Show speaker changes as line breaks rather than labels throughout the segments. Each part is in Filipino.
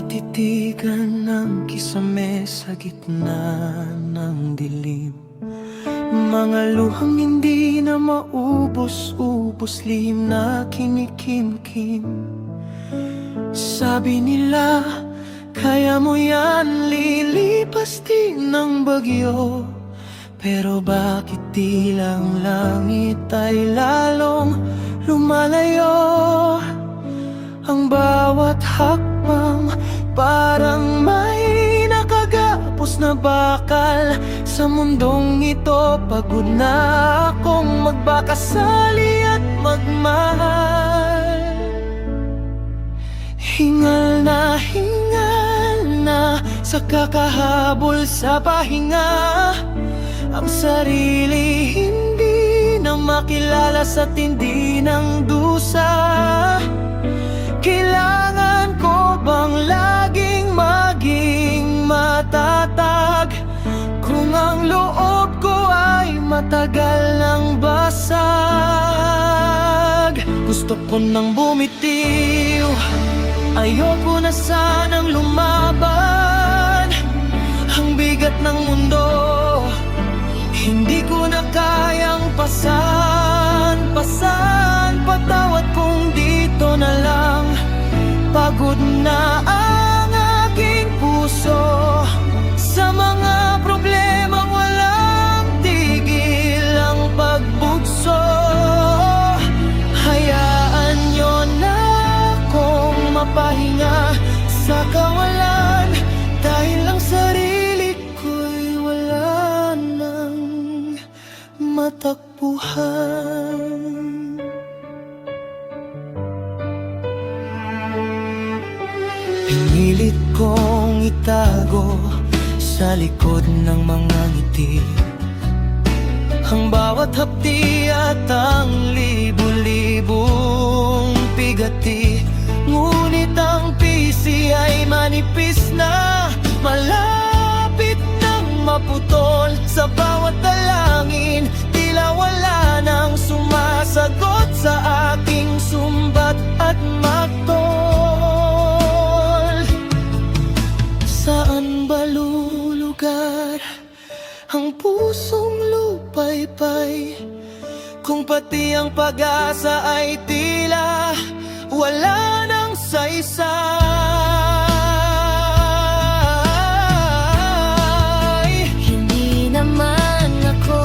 titigan ng kisame sa gitna ng dilim. Mga luhang hindi na maubos-ubos, lihim na kinikimkim. Sabi nila, kaya mo yan, lilipas din ng bagyo. Pero bakit tilang langit ay lalong lumalayo? Ang bawat hakbang parang may nakagapos na bakal. Sa mundong ito pagod na akong magbakasali at magmahal. Hingal na sa kakahabol sa pahinga. Ang sarili hindi na makilala sa tindi ng dusa. Kailangan ko bang laging maging matatag kung ang loob ko ay matagal nang basag? Gusto ko nang bumitiw, ayoko na sanang lumaban. Ang bigat ng mundo, hindi ko na kayang pasan. Patawad kung dito na lang. Pagod na ang aking puso sa mga problemang walang tigil ang pagbugso. Hayaan nyo na akong mapahinga sa kawalan, dahil ang sarili ko'y wala nang matakbuhan. Pinilit kong itago sa likod ng mga ngiti ang bawat hapdi at ang libu-libong pigati. Ngunit ang pisi ay manipis na, malapit nang maputol. Sa bawat dalangin, tila wala nang sumasagot sa aking sumbat at magtol. Saan ba lulugar ang pusong lupaypay kung pati ang pag-asa ay tila wala nang saysay?
Hindi naman ako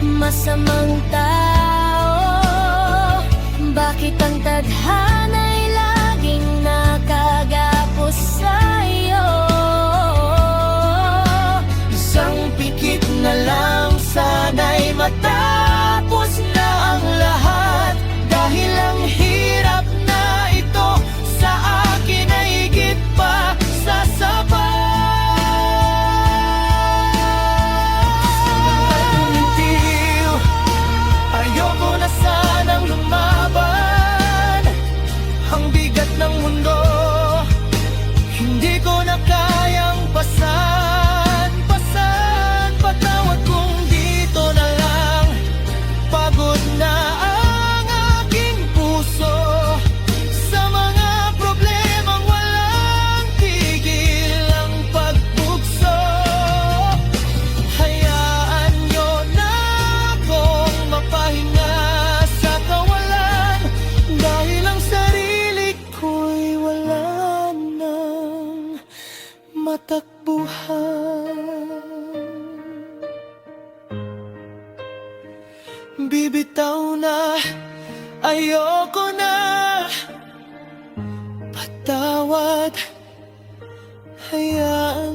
masamang tao. Bakit ang tadhana'y laging nakagapos sa'yo?
Isang pikit na lang, sana'y matapos na ang lahat. Dahil ang hirap na ito sa akin ay higit pa sa sapat. Ayoko na sanang lumaban. Ang bigat ng mundo, hindi ko na kayang pasan. Patawad kung dito na lang. Pagod na ang aking puso sa mga problemang walang tigil ang pagbugso. Hayaan nyo na akong mapahinga sa kawalan, dahil ang sarili ko'y wala nang matakbuhan. Bibitaw na, ayoko na. Patawad, hayaan